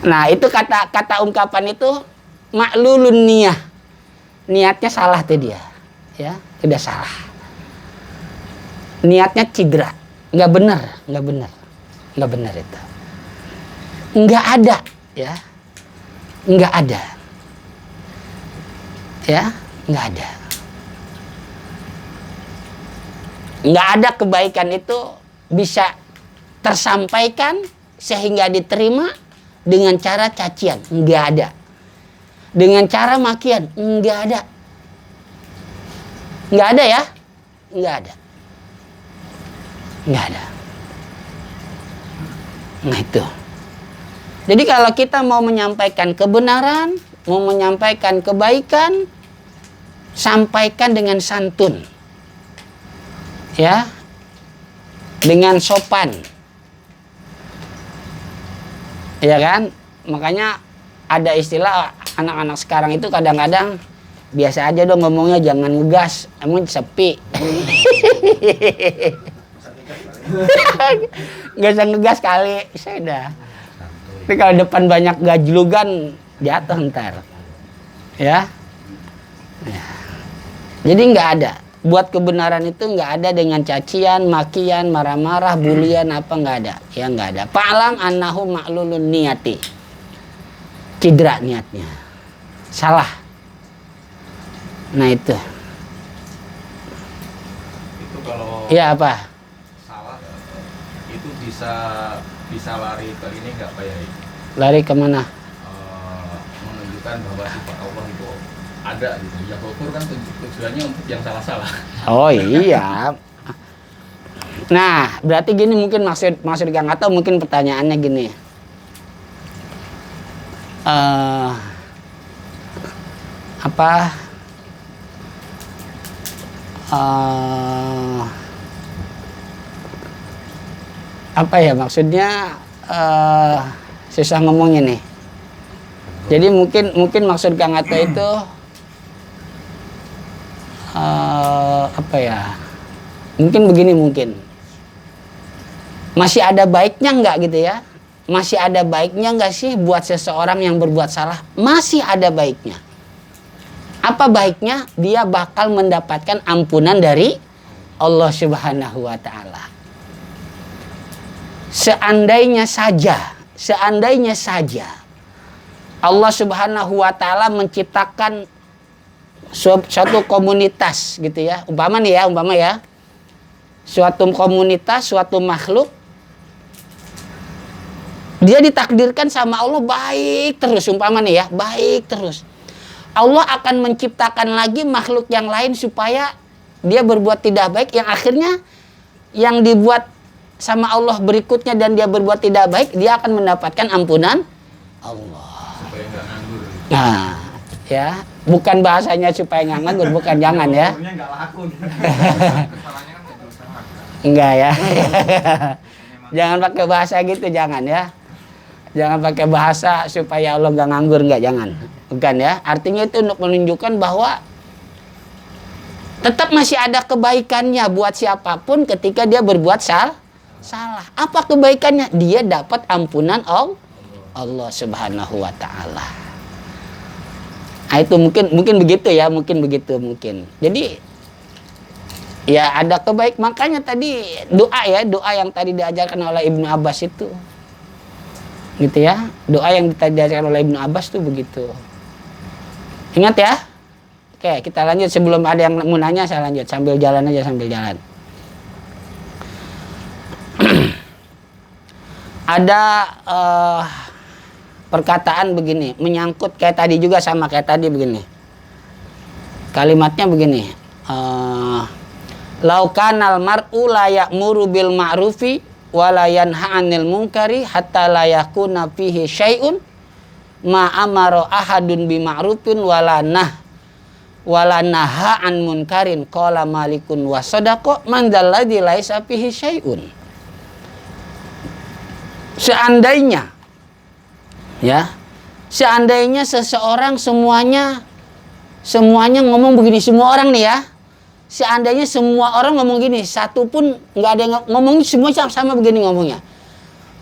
Nah, itu kata ungkapan itu maklulun niyah. Niatnya salah tuh dia. Ya, udah salah. Niatnya cedera. Nggak benar itu. Nggak ada, ya. Nggak ada. Ya, nggak ada. Nggak ada kebaikan itu bisa tersampaikan sehingga diterima dengan cara cacian. Nggak ada. Dengan cara makian. Nggak ada. Nggak ada ya? Nggak ada. Nggak ada. Nah itu. Jadi kalau kita mau menyampaikan kebenaran, mau menyampaikan kebaikan, sampaikan dengan santun. Ya. Dengan sopan. Ya kan? Makanya ada istilah anak-anak sekarang itu kadang-kadang biasa aja dong ngomongnya, jangan ngegas, emang sepi. Gak usah ngegas kali, sudah. Tapi kalau depan banyak gajlugan jatuh ntar, ya. Jadi nggak ada. Buat kebenaran itu nggak ada dengan cacian, makian, marah-marah, bulian apa nggak ada. Ya nggak ada. Fa'lam annahu ma'lulun niyati. Cedera niatnya, salah. Nah itu. Itu kalau. Ya apa? Itu bisa lari ke ini nggak Pak Yai? Lari kemana? Menunjukkan bahwa sifat Allah itu ada gitu. Ya kufur kan tujuannya untuk yang salah-salah. Oh iya. Nah berarti gini, mungkin maksud Kang Atau mungkin pertanyaannya gini. Apa ya maksudnya, susah ngomongnya nih. Jadi mungkin maksud Kang Ato itu apa ya? Mungkin begini, mungkin masih ada baiknya nggak gitu ya? Masih ada baiknya nggak sih buat seseorang yang berbuat salah? Masih ada baiknya. Apa baiknya? Dia bakal mendapatkan ampunan dari Allah Subhanahu wa Ta'ala. Seandainya saja Allah Subhanahu wa Ta'ala menciptakan suatu komunitas gitu ya. Umpama ya. Suatu komunitas, suatu makhluk, dia ditakdirkan sama Allah baik terus, umpama nih ya, baik terus. Allah akan menciptakan lagi makhluk yang lain supaya dia berbuat tidak baik, yang akhirnya yang dibuat sama Allah berikutnya dan dia berbuat tidak baik, dia akan mendapatkan ampunan Allah. Supaya nggak nganggur. Nah, ya, bukan bahasanya supaya nggak nganggur, bukan, jangan ya. Nggak laku. Enggak ya. Jangan pakai bahasa gitu, jangan ya. Jangan pakai bahasa supaya Allah nggak nganggur, nggak, jangan. Bukan ya. Artinya itu untuk menunjukkan bahwa tetap masih ada kebaikannya buat siapapun ketika dia berbuat salah. Apa kebaikannya? Dia dapat ampunan Allah Subhanahu wa Ta'ala. Nah, itu mungkin begitu ya, mungkin. Jadi ya ada kebaik, makanya tadi doa yang tadi diajarkan oleh Ibnu Abbas itu. Gitu ya. Doa yang tadi diajarkan oleh Ibnu Abbas tuh begitu. Ingat ya. Oke, kita lanjut. Sebelum ada yang mau nanya, saya lanjut sambil jalan. Ada perkataan begini, menyangkut kayak tadi juga, sama kayak tadi begini. Kalimatnya begini. Laukanal mar'u la ya'muru bil ma'rufi wa la yanha 'anil munkari hatta la yakuna fihi syai'un ma amara ahadun bi ma'rufin wa la naha 'an munkarin qala malikun wa sadaqa man dalladzi laisa fihi syai'un. Seandainya seseorang semuanya ngomong begini, semua orang nih ya. Seandainya semua orang ngomong gini, satu pun nggak ada yang ngomong, semua sama begini ngomongnya.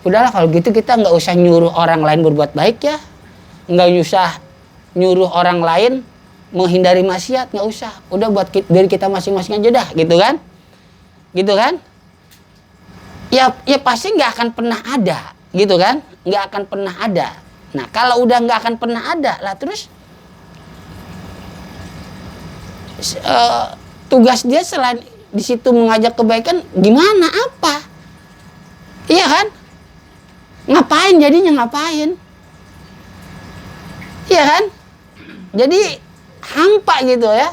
udahlah kalau gitu kita nggak usah nyuruh orang lain berbuat baik ya, nggak usah nyuruh orang lain menghindari maksiat, nggak usah, udah buat diri kita masing-masing aja dah, gitu kan, ya pasti nggak akan pernah ada, gitu kan, nggak akan pernah ada. Nah kalau udah nggak akan pernah ada lah, terus tugas dia selain di situ mengajak kebaikan, gimana, apa, iya kan? Ngapain jadinya, ngapain? Iya kan? Jadi hampa gitu ya.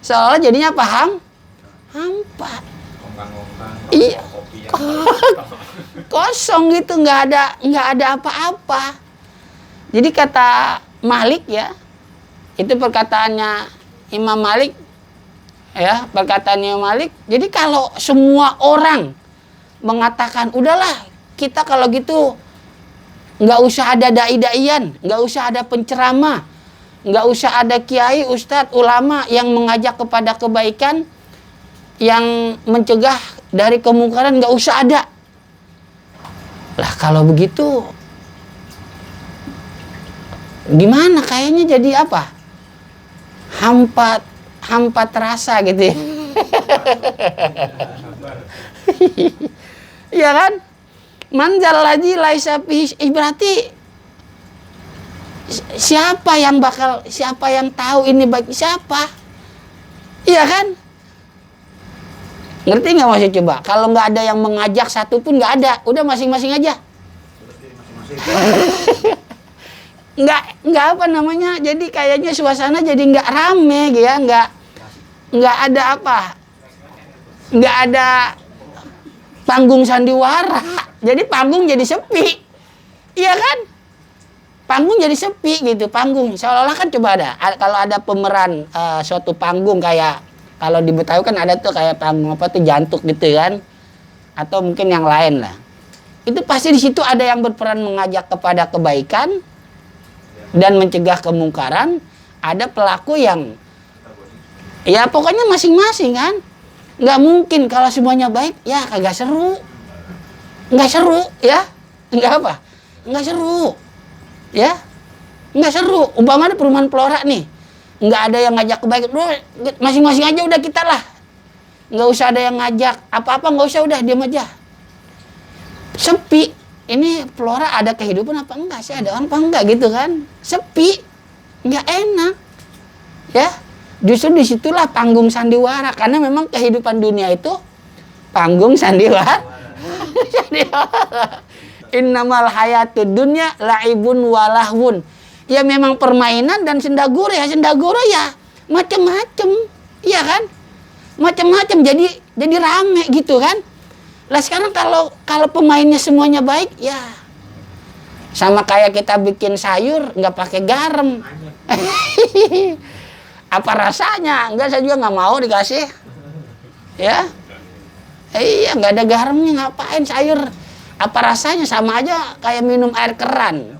Seolah jadinya apa? Hampa. Iya. Kosong gitu, nggak ada apa-apa. Jadi kata Malik ya, itu perkataannya Imam Malik ya, perkataannya Malik. Jadi kalau semua orang mengatakan udahlah, kita kalau gitu nggak usah ada dai-daian, nggak usah ada penceramah, nggak usah ada kiai, ustadz, ulama yang mengajak kepada kebaikan, yang mencegah dari kemungkaran, nggak usah ada. Lah kalau begitu gimana, kayaknya jadi apa? Hampa terasa gitu ya. Iya kan? Manjal lagi laisa fihi, berarti siapa yang tahu ini bagi siapa? Iya kan? Ngerti nggak maksud coba? Kalau nggak ada yang mengajak satu pun nggak ada, udah masing-masing aja. nggak apa namanya, jadi kayaknya suasana jadi nggak rame gitu ya, nggak ada apa, nggak ada panggung sandiwara, jadi panggung jadi sepi, iya kan? Panggung jadi sepi gitu, panggung seolah-olah kan coba kalau ada pemeran suatu panggung, kayak kalau di Betawi kan ada tuh kayak panggung apa tuh, jantuk gitu kan, atau mungkin yang lain lah, itu pasti di situ ada yang berperan mengajak kepada kebaikan dan mencegah kemungkaran, ada pelaku yang ya pokoknya masing-masing kan. Nggak mungkin kalau semuanya baik, ya kagak seru. Nggak seru, ya. Nggak apa? Nggak seru. Ya. Nggak seru. Umpamanya perumahan Pelora nih, nggak ada yang ngajak kebaikan. Masing-masing aja udah kita lah. Nggak usah ada yang ngajak. Apa-apa nggak usah, udah diam aja. Sepi. Ini Pelora ada kehidupan apa enggak sih? Ada orang apa enggak gitu kan? Sepi. Nggak enak. Ya. Justru disitulah panggung sandiwara, karena memang kehidupan dunia itu panggung sandiwara. Innamal hayatud dunya laibun walahwun. Ya memang permainan dan sendagura ya, macem-macem, iya kan? Macem-macem, jadi rame gitu kan? Lah sekarang kalau pemainnya semuanya baik, ya sama kayak kita bikin sayur nggak pakai garam. Apa rasanya? Enggak, saya juga nggak mau dikasih. Ya. Iya, nggak ada garamnya, ngapain sayur? Apa rasanya? Sama aja kayak minum air keran.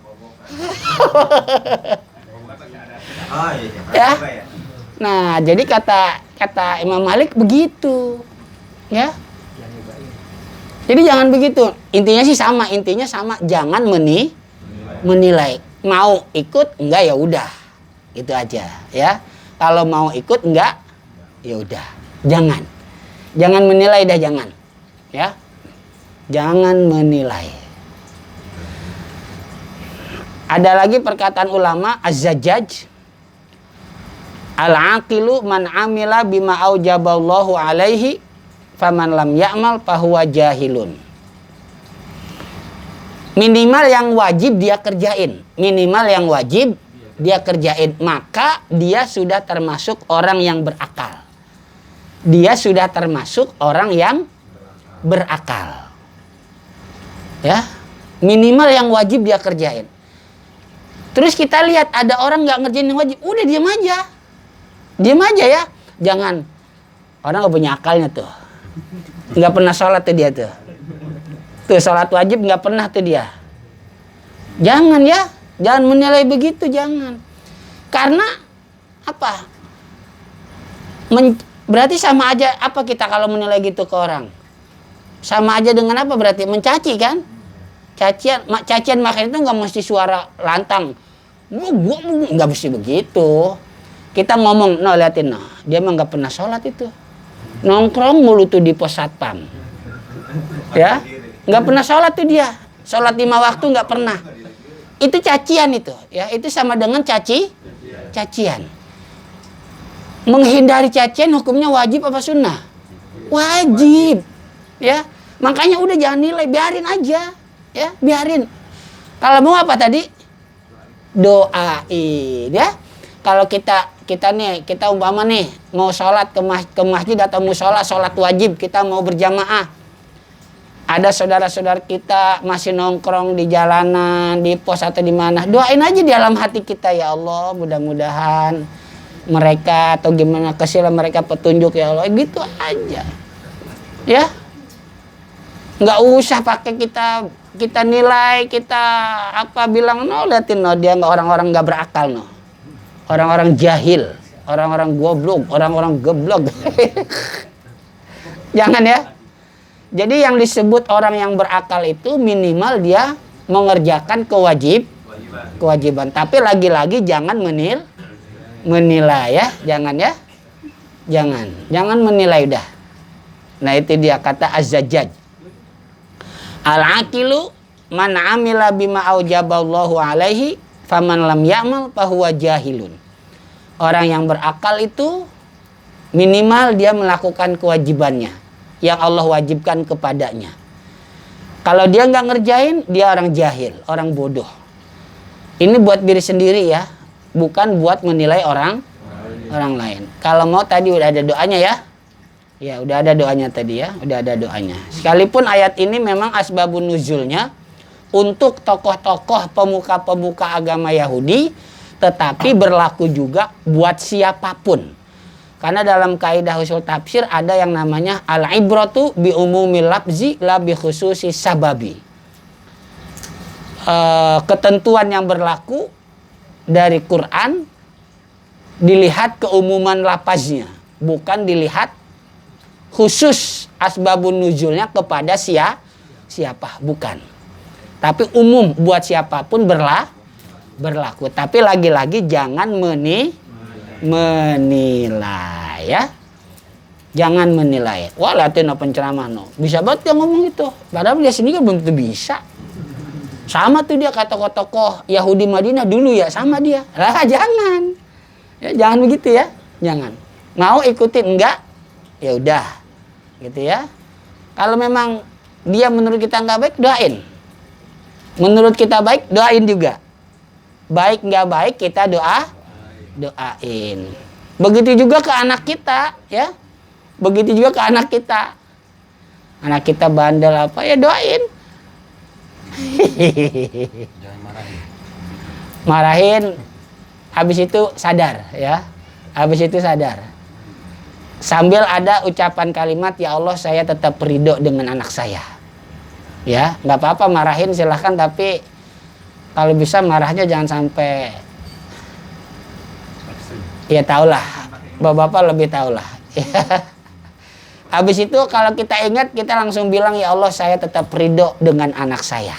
Ya. Nah, jadi kata Imam Malik begitu. Ya. Jadi jangan begitu. Intinya sama, jangan menilai. Mau ikut enggak ya udah. Itu aja, ya. Kalau mau ikut enggak, ya udah, jangan menilai dah, jangan, ya, jangan menilai. Ada lagi perkataan ulama Az-Zajjaj, al-aqilu man amila bima aujaballahu alaihi faman lam ya'mal fahuwa jahilun. Minimal yang wajib dia kerjain, maka dia sudah termasuk orang yang berakal. Ya, minimal yang wajib dia kerjain. Terus kita lihat ada orang nggak ngerjain yang wajib, udah diam aja ya. Jangan, orang nggak punya akalnya tuh, nggak pernah sholat tuh dia tuh sholat wajib nggak pernah tuh dia. Jangan ya. Jangan menilai begitu, jangan. Karena apa? Berarti sama aja apa kita kalau menilai gitu ke orang? Sama aja dengan apa berarti? Mencaci kan? cacian makan itu nggak mesti suara lantang. Gua nggak mesti begitu. Kita ngomong, no liatin no, dia mah nggak pernah sholat itu, nongkrong mulu tuh di pos satpam, ya, nggak pernah sholat tuh dia, sholat 5 waktu nggak pernah. Itu cacian itu, ya, itu sama dengan cacian. Menghindari cacian hukumnya wajib apa sunnah? Wajib, ya. Makanya udah jangan nilai, biarin aja, ya, biarin. Kalau mau apa tadi? Doain, ya. Kalau kita umpama nih mau sholat ke masjid atau musola, sholat wajib, kita mau berjamaah. Ada saudara-saudara kita masih nongkrong di jalanan, di pos atau di mana. Doain aja di dalam hati kita, ya Allah, mudah-mudahan mereka atau gimana kasihlah mereka petunjuk ya Allah, gitu aja. Ya. Nggak usah pakai kita nilai, kita bilang no, liatin no, dia nggak, orang-orang nggak berakal no. Orang-orang jahil, orang-orang goblok, orang-orang geblok. Jangan ya. Jadi yang disebut orang yang berakal itu minimal dia mengerjakan kewajiban. Tapi lagi-lagi jangan menilai ya, jangan ya. Jangan menilai udah. Nah, itu dia kata Az-Zajjaj. Al-aqilu man amila bima aujaballahu alaihi faman lam ya'mal fahuwa jahilun. Orang yang berakal itu minimal dia melakukan kewajibannya yang Allah wajibkan kepadanya. Kalau dia nggak ngerjain, dia orang jahil, orang bodoh. Ini buat diri sendiri ya, bukan buat menilai orang lain. Kalau mau tadi udah ada doanya ya. Ya, udah ada doanya tadi ya, udah ada doanya. Sekalipun ayat ini memang asbabun nuzulnya untuk tokoh-tokoh pemuka-pemuka agama Yahudi, tetapi berlaku juga buat siapapun. Karena dalam kaidah usul tafsir ada yang namanya al-ibratu bi umumil lafzi la bi khususi sababi. Ketentuan yang berlaku dari Quran dilihat keumuman lafaznya, bukan dilihat khusus asbabun nuzulnya kepada siapa, bukan. Tapi umum buat siapapun berlaku. Tapi lagi-lagi jangan menilai ya. Jangan menilai. Wah, liatin penceramah no. Bisa banget dia ngomong itu. Padahal dia sendiri kan belum tentu bisa. Sama tuh dia kata tokoh Yahudi Madinah dulu ya, sama dia. Lah jangan. Ya, jangan begitu ya. Jangan. Mau ikutin enggak? Ya udah. Gitu ya. Kalau memang dia menurut kita enggak baik, doain. Menurut kita baik, doain juga. Baik nggak baik kita doain. Begitu juga ke anak kita ya. Begitu juga ke anak kita. Anak kita bandel apa ya, doain. Jangan Marahin. Habis itu sadar ya. Habis itu sadar. Sambil ada ucapan kalimat, ya Allah saya tetap ridho dengan anak saya. Ya, nggak apa-apa marahin silahkan, tapi kalau bisa marahnya jangan sampai, ya tahulah, bapak-bapak lebih tahulah. Habis itu kalau kita ingat, kita langsung bilang, ya Allah saya tetap ridho dengan anak saya,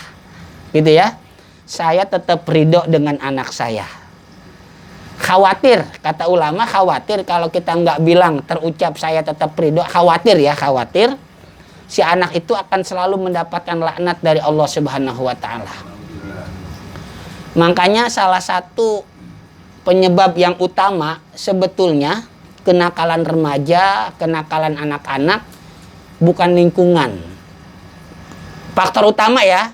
gitu ya. Saya tetap ridho dengan anak saya. Khawatir, kata ulama, khawatir kalau kita nggak bilang terucap saya tetap ridho, khawatir ya, khawatir si anak itu akan selalu mendapatkan laknat dari Allah Subhanahu wa Ta'ala. Makanya salah satu penyebab yang utama sebetulnya kenakalan remaja, kenakalan anak-anak bukan lingkungan. Faktor utama ya,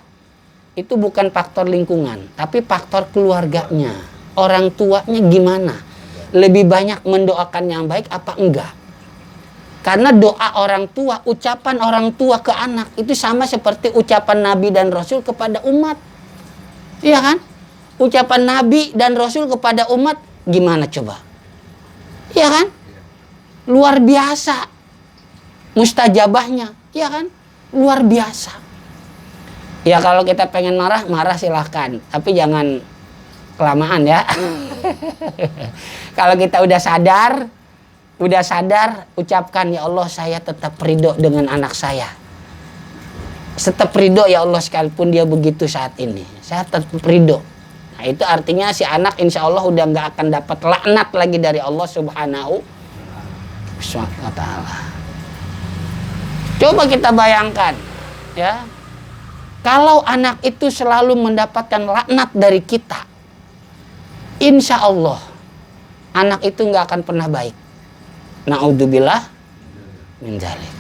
itu bukan faktor lingkungan, tapi faktor keluarganya. Orang tuanya gimana? Lebih banyak mendoakan yang baik apa enggak? Karena doa orang tua, ucapan orang tua ke anak itu sama seperti ucapan Nabi dan Rasul kepada umat. Iya kan? Ucapan Nabi dan Rasul kepada umat gimana coba? Iya kan? Luar biasa mustajabahnya, iya kan? Luar biasa. Ya kalau kita pengen marah silahkan, tapi jangan kelamaan ya. Kalau kita udah sadar, ucapkan, ya Allah saya tetap ridho dengan anak saya. tetap ridho ya Allah sekalipun dia begitu saat ini. Saya tetap ridho. Nah itu artinya si anak insya Allah udah nggak akan dapat laknat lagi dari Allah Subhanahu wa Ta'ala. Coba kita bayangkan ya, kalau anak itu selalu mendapatkan laknat dari kita, insya Allah anak itu nggak akan pernah baik. Naudzubillah min dzalik.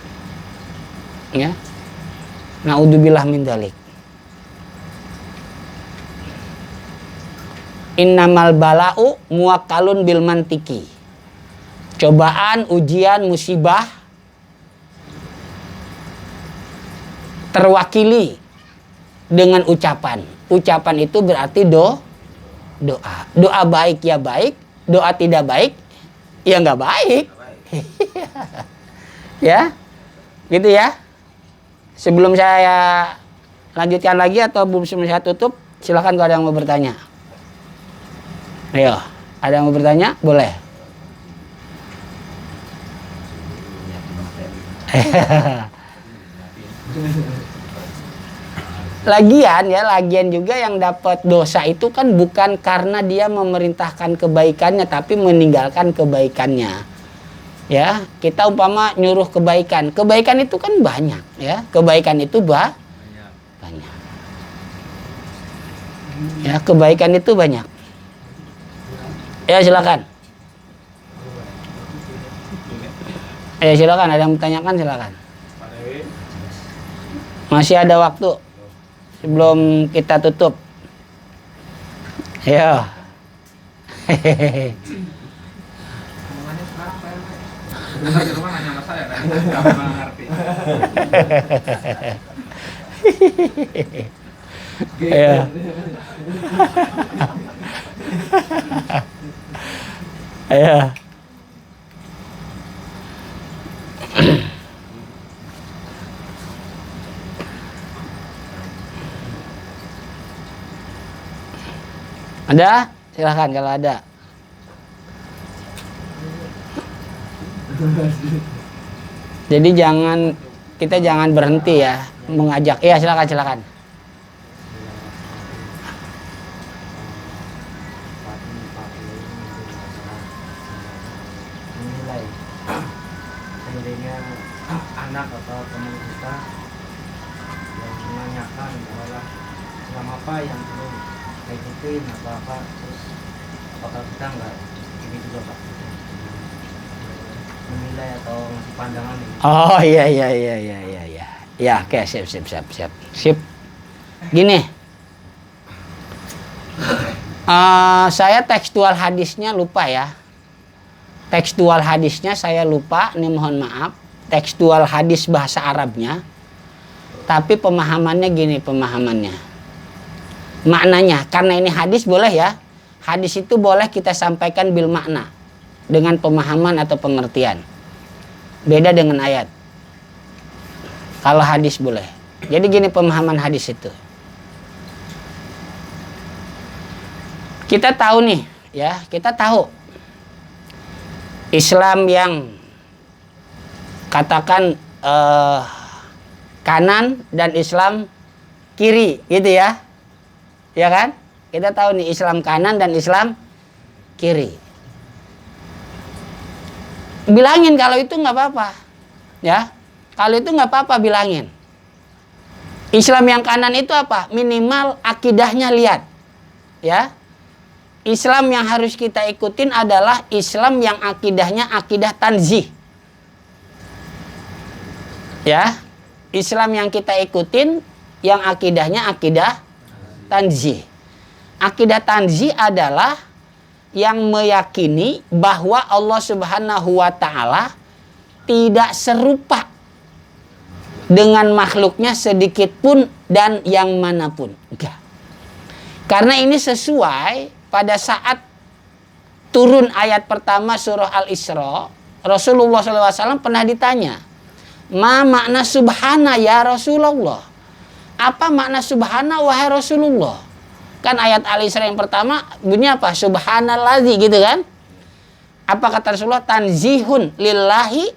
Ya. Naudzubillah min dzalik. Innamal bala'u muwakkalun bil mantiki. Cobaan, ujian, musibah terwakili dengan ucapan. Ucapan itu berarti doa. Doa baik ya baik, doa tidak baik ya nggak baik. Ya, gitu ya. Sebelum saya lanjutkan lagi atau sebelum saya tutup, silakan kalau ada yang mau bertanya. Ayo, ada yang mau bertanya? Boleh. Lagian juga yang dapat dosa itu kan bukan karena dia memerintahkan kebaikannya tapi meninggalkan kebaikannya. Ya, kita umpama nyuruh kebaikan. Kebaikan itu kan banyak, ya. Kebaikan itu banyak. Ya, kebaikan itu banyak. Ya, silakan. Ya, silakan, ada yang bertanyakan silakan. Masih ada waktu sebelum kita tutup. Ya. Hehehe. Di rumah nanya sama saya, nggak mengerti. Ya. Ya. Ada? Silahkan kalau ada. Jadi kita jangan berhenti ya mengajak. Iya, silakan. Menilai seandainya anak atau teman kita yang menanyakan bahwa Islam apa yang perlu kita ikutin apa terus apakah kita nggak ini juga Pak menilai atau ngasih pandangan ini. Oh iya. Ya, oke, sip. Gini. Saya tekstual hadisnya lupa ya. Tekstual hadisnya saya lupa, ini mohon maaf. Tekstual hadis bahasa Arabnya. Tapi pemahamannya gini pemahamannya. Maknanya, karena ini hadis boleh ya. Hadis itu boleh kita sampaikan bil makna. Dengan pemahaman atau pengertian. Beda dengan ayat. Kalau hadis boleh. Jadi gini pemahaman hadis itu. Kita tahu nih, ya, kita tahu Islam yang katakan kanan dan Islam kiri, gitu ya. Ya kan? Kita tahu nih Islam kanan dan Islam kiri. Bilangin kalau itu nggak apa-apa, ya. Kalau itu nggak apa-apa bilangin. Islam yang kanan itu apa? Minimal akidahnya lihat, ya. Islam yang harus kita ikutin adalah Islam yang akidahnya akidah tanzih, ya. Islam yang kita ikutin yang akidahnya akidah tanzih. Akidah tanzih adalah yang meyakini bahwa Allah Subhanahu wa Ta'ala tidak serupa dengan makhluknya sedikit pun dan yang manapun. Enggak. Karena ini sesuai pada saat turun ayat pertama surah Al-Isra, Rasulullah SAW pernah ditanya, ma makna subhana ya Rasulullah? Apa makna subhana wahai Rasulullah? Kan ayat Al-Isra yang pertama bunyinya apa? Subhanallazi, gitu kan? Apa kata Rasulullah? Tanzihun lillahi,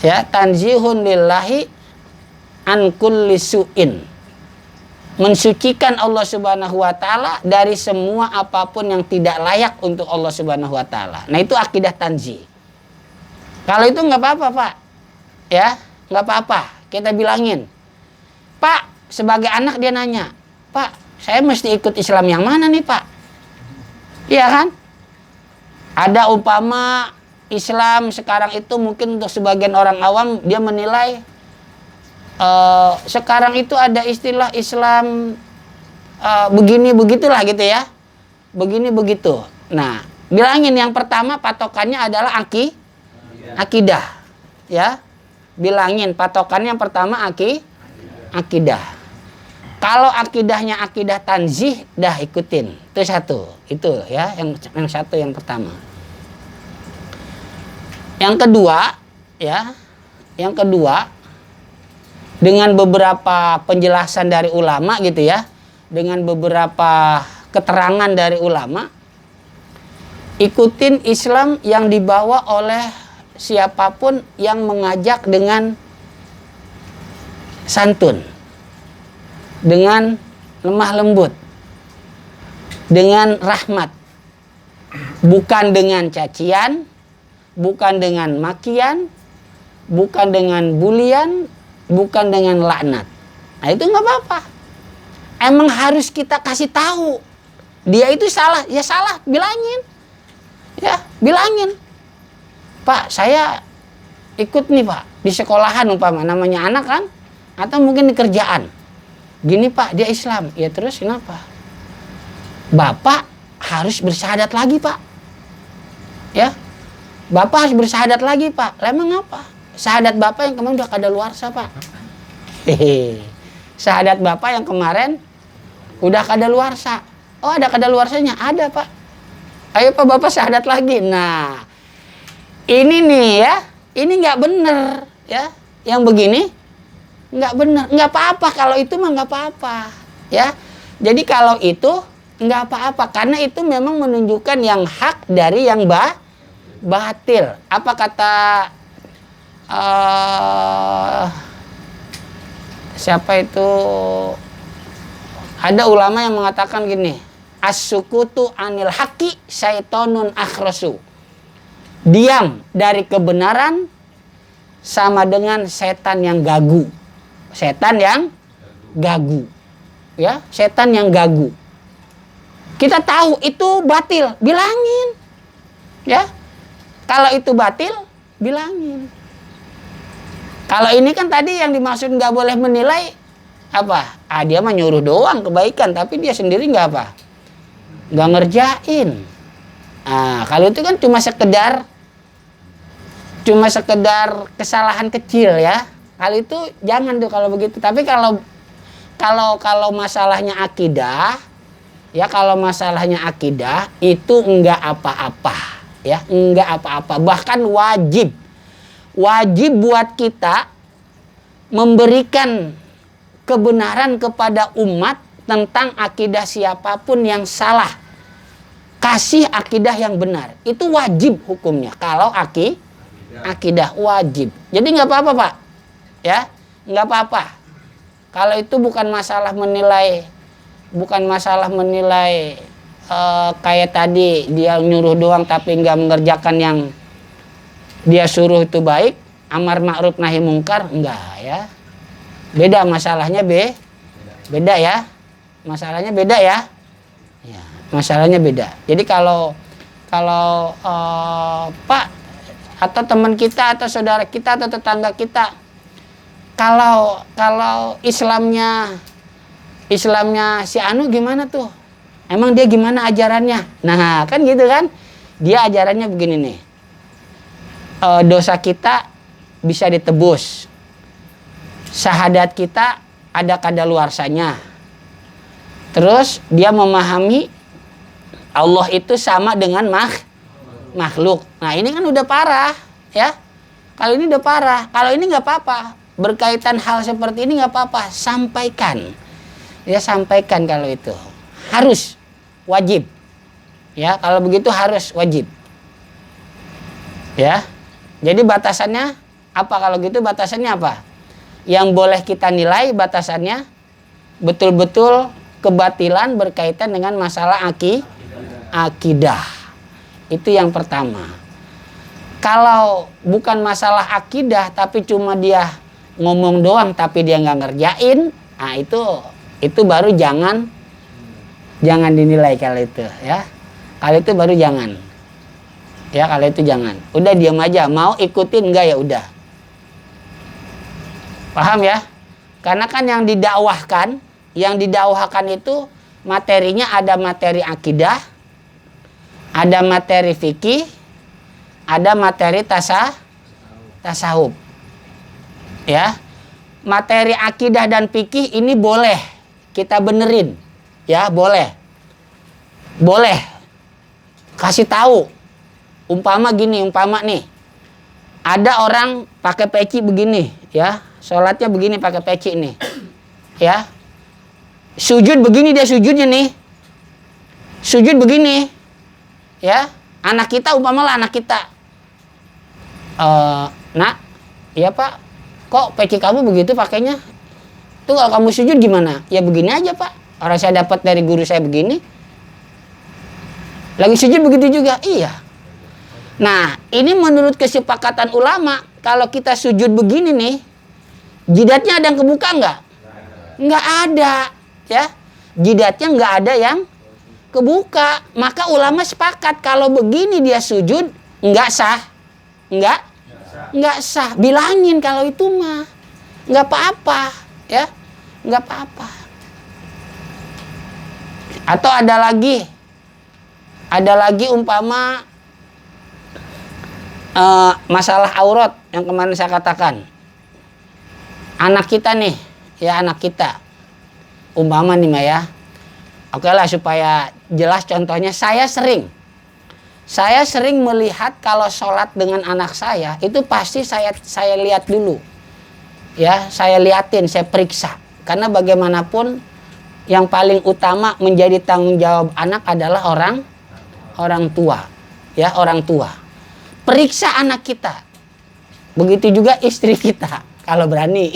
ya, tanzihun lillahi an kulli su'in. Mensucikan Allah Subhanahu wa taala dari semua apapun yang tidak layak untuk Allah Subhanahu wa taala. Nah, itu akidah tanzih. Kalau itu nggak apa-apa, Pak. Ya, nggak apa-apa. Kita bilangin. Pak, sebagai anak dia nanya, "Pak, saya mesti ikut Islam yang mana nih, Pak?" Iya kan? Ada umpama Islam sekarang itu mungkin untuk sebagian orang awam dia menilai sekarang itu ada istilah Islam begini begitulah gitu ya, begini begitu. Nah, bilangin yang pertama patokannya adalah akidah, ya. Bilangin patokannya yang pertama akidah. Kalau akidahnya akidah tanzih, dah ikutin. Itu satu, itu ya, yang satu yang pertama. Yang kedua, ya, yang kedua. Dengan beberapa penjelasan dari ulama gitu ya, dengan beberapa keterangan dari ulama, ikutin Islam yang dibawa oleh siapapun yang mengajak dengan santun, dengan lemah lembut, dengan rahmat, bukan dengan cacian, bukan dengan makian, bukan dengan bulian, bukan dengan laknat. Nah, itu nggak apa-apa. Emang harus kita kasih tahu. Dia itu salah, ya salah, bilangin. Ya, bilangin. Pak, saya ikut nih, Pak, di sekolahan umpama, namanya anak kan, atau mungkin di kerjaan. Gini, Pak, dia Islam. Ya terus kenapa? Bapak harus bersyahadat lagi, Pak. Ya. Bapak harus bersyahadat lagi, Pak. Lah emang apa? Syahadat Bapak yang kemarin udah kadaluarsa, Pak. Syahadat Bapak yang kemarin udah kadaluarsa. Oh, ada kadaluarsanya? Ada, Pak. Ayo, Pak, Bapak syahadat lagi. Nah, ini nih ya, ini nggak bener ya. Yang begini nggak bener. Nggak apa-apa kalau itu mah nggak apa-apa ya. Jadi kalau itu nggak apa-apa karena itu memang menunjukkan yang hak dari yang batil. Apa kata siapa itu, ada ulama yang mengatakan gini, as-sukutu anil haqi syaitonun akhrasu. Diam dari kebenaran sama dengan setan yang gagu. Setan yang gagu. Ya, setan yang gagu. Kita tahu itu batil, bilangin. Ya. Kalau itu batil, bilangin. Kalau ini kan tadi yang dimaksud nggak boleh menilai apa? Dia mah nyuruh doang kebaikan, tapi dia sendiri nggak apa? Nggak ngerjain. Kalau itu kan cuma sekedar kesalahan kecil ya. Hal itu jangan tuh kalau begitu. Tapi kalau masalahnya akidah, ya kalau masalahnya akidah itu enggak apa-apa, ya enggak apa-apa. Bahkan wajib buat kita memberikan kebenaran kepada umat tentang akidah siapapun yang salah. Kasih akidah yang benar. Itu wajib hukumnya. Kalau akidah wajib. Jadi nggak apa-apa, Pak. Ya, nggak apa-apa. Kalau itu bukan masalah menilai kayak tadi dia nyuruh doang tapi nggak mengerjakan yang dia suruh itu baik, amar ma'ruf nahi mungkar, enggak ya. Beda masalahnya, beda ya. Masalahnya beda ya. Ya, masalahnya beda. Jadi kalau Pak atau teman kita atau saudara kita atau tetangga kita, kalau Islamnya si Anu gimana tuh? Emang dia gimana ajarannya? Nah, kan gitu kan? Dia ajarannya begini nih. Dosa kita bisa ditebus. Syahadat kita ada kadaluarsanya. Terus dia memahami Allah itu sama dengan makhluk. Nah, ini kan udah parah, ya. Kalau ini udah parah. Kalau ini nggak apa-apa. Berkaitan hal seperti ini nggak apa-apa. Sampaikan. Ya, sampaikan kalau itu. Harus. Wajib. Ya, kalau begitu harus wajib. Ya. Jadi batasannya apa kalau gitu? Batasannya apa? Yang boleh kita nilai batasannya betul-betul kebatilan berkaitan dengan masalah akidah. Itu yang pertama. Kalau bukan masalah akidah tapi cuma dia ngomong doang tapi dia nggak ngerjain, nah itu baru jangan dinilai kalau itu ya. Kalau itu baru jangan. Ya, kalau itu jangan. Udah diam aja, mau ikutin enggak ya udah. Paham ya? Karena kan yang didakwahkan itu materinya ada materi akidah, ada materi fikih, ada materi tasawuf. Ya. Materi akidah dan fikih ini boleh kita benerin. Ya, boleh. Boleh. Kasih tahu. Umpama nih. Ada orang pakai peci begini, ya. Sholatnya begini pakai peci nih. Ya. Sujud begini dia sujudnya nih. Sujud begini. Ya. Anak kita umpamalah anak kita. Nak, iya Pak. Kok peci kamu begitu pakainya? Itu kalau kamu sujud gimana? Ya begini aja Pak. Orang saya dapat dari guru saya begini. Lagi sujud begitu juga. Iya. Nah, ini menurut kesepakatan ulama, kalau kita sujud begini nih, jidatnya ada yang kebuka nggak? Nggak ada, ya. Jidatnya nggak ada yang kebuka. Maka ulama sepakat kalau begini dia sujud nggak sah, nggak sah. Bilangin kalau itu mah nggak apa-apa, ya, nggak apa-apa. Atau ada lagi umpama masalah aurat yang kemarin saya katakan. Anak kita nih, ya anak kita. Umpama nih Maya. Oke lah supaya jelas contohnya saya sering melihat kalau sholat dengan anak saya itu pasti saya lihat dulu. Ya, saya liatin, saya periksa. Karena bagaimanapun yang paling utama menjadi tanggung jawab anak adalah orang tua. Ya, orang tua. Periksa anak kita. Begitu juga istri kita kalau berani.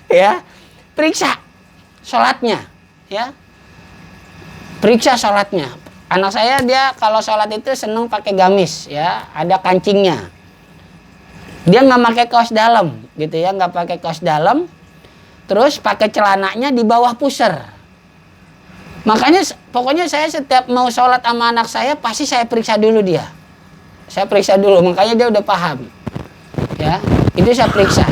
Ya, periksa sholatnya, ya. Periksa sholatnya. Anak saya dia kalau sholat itu seneng pakai gamis, ya, ada kancingnya. Dia nggak pakai kaos dalam, gitu ya, nggak pakai kaos dalam. Terus pakai celananya di bawah pusar. Makanya pokoknya saya setiap mau sholat sama anak saya pasti saya periksa dulu dia. Saya periksa dulu, makanya dia udah paham. Ya, itu saya periksa.